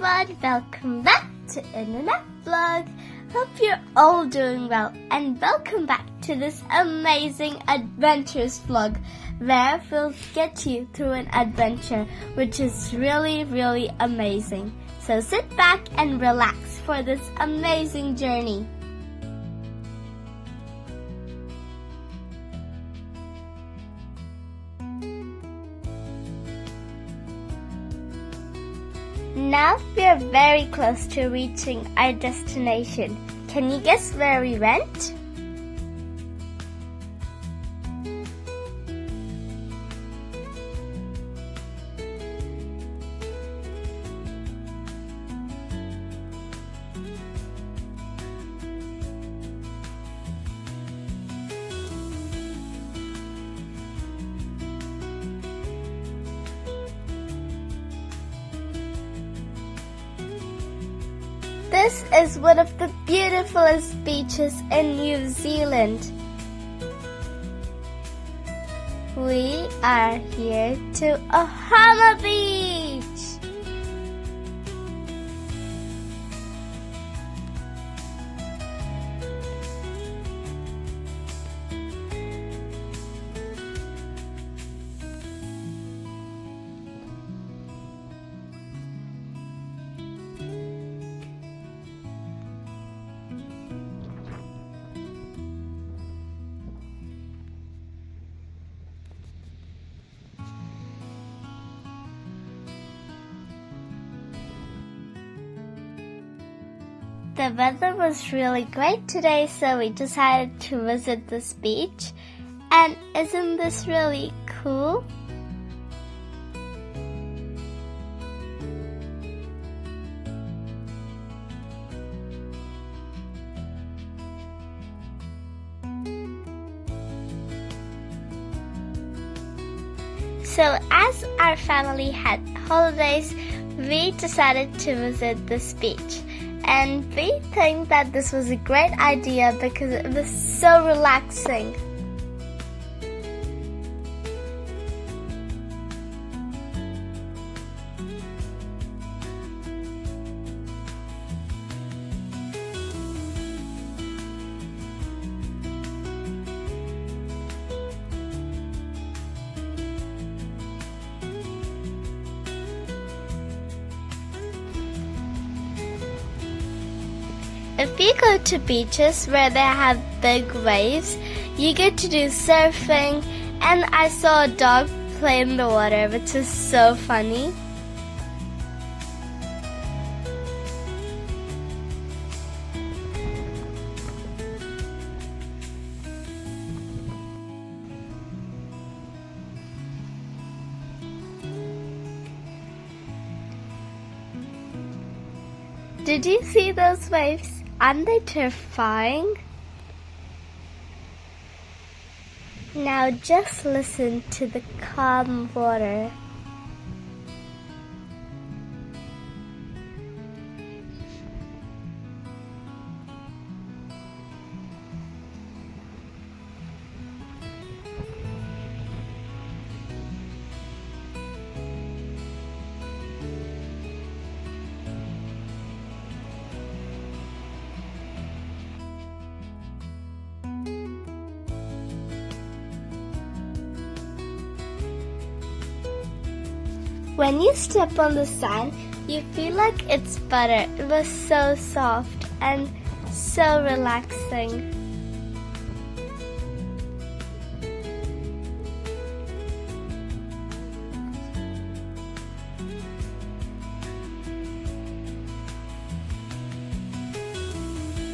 everyone, welcome back to Inoutvlog. Hope you're all doing well and welcome back to this amazing adventures vlog where we'll get you through an adventure which is really amazing. So sit back and relax for this amazing journey. Now we're very close to reaching our destination. Can you guess where we went? This is one of the beautifulest beaches in New Zealand. We are here to Omaha Beach. The weather was really great today, so we decided to visit this beach. And isn't this really cool? So as our family had holidays, we decided to visit this beach. And we think that this was a great idea because it was so relaxing. If you go to beaches where they have big waves, you get to do surfing, and I saw a dog play in the water, which is so funny. Did you see those waves? Aren't they terrifying? Now just listen to the calm water. When you step on the sand, you feel like it's butter. It was so soft and so relaxing.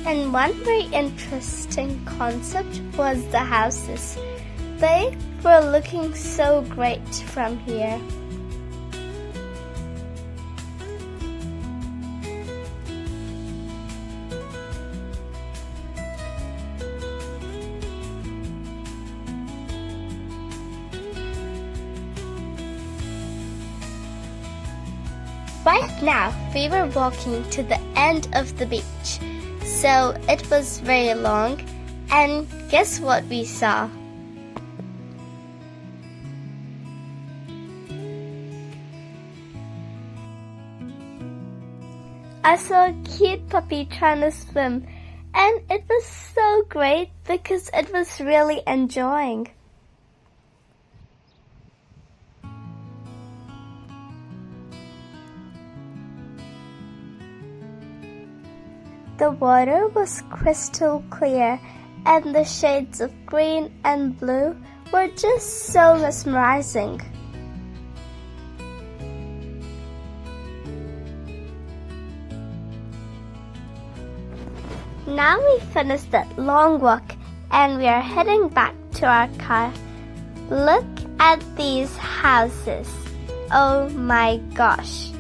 And one very interesting concept was the houses. They were looking so great from here. Right now, we were walking to the end of the beach, so it was very long, and guess what we saw? I saw a cute puppy trying to swim, and it was so great because it was really enjoying. The water was crystal clear, and the shades of green and blue were just so mesmerizing. Now we finished that long walk and we are heading back to our car. Look at these houses. Oh my gosh.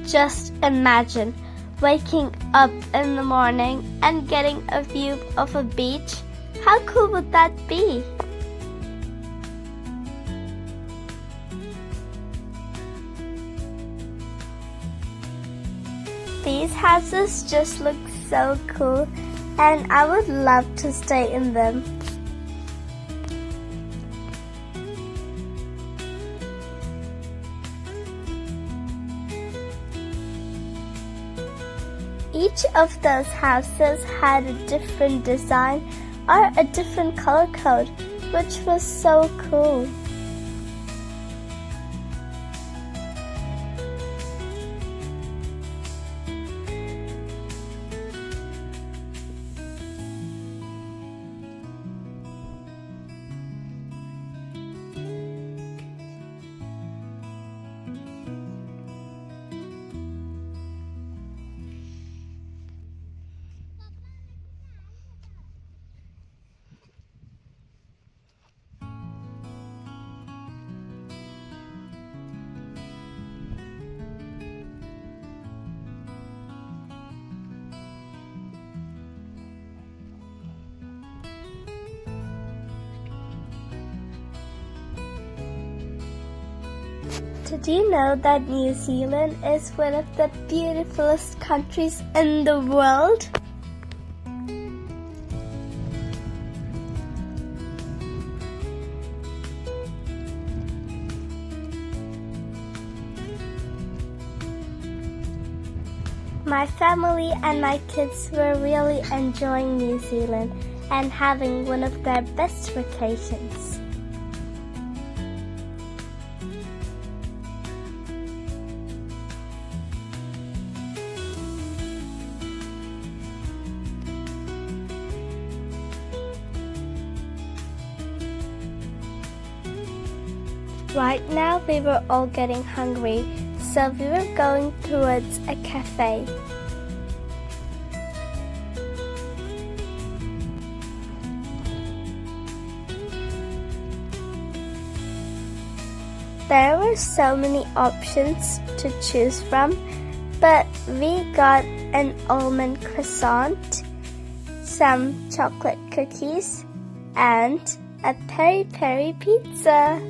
Just imagine waking up in the morning and getting a view of a beach. How cool would that be? These houses just look so cool, and I would love to stay in them. Each of those houses had a different design or a different color code, which was so cool. Did you know that New Zealand is one of the beautifulest countries in the world? My family and my kids were really enjoying New Zealand and having one of their best vacations. Right now we were all getting hungry, so we were going towards a cafe. There were so many options to choose from, but we got an almond croissant, some chocolate cookies, and a peri-peri pizza.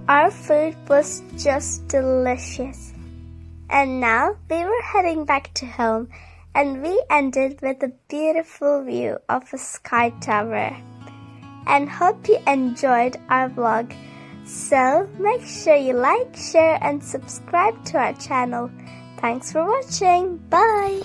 Our food was just delicious. And now we were heading back to home, and we ended with a beautiful view of a sky tower. And hope you enjoyed our vlog. So make sure you like, share, and subscribe to our channel. Thanks for watching. Bye!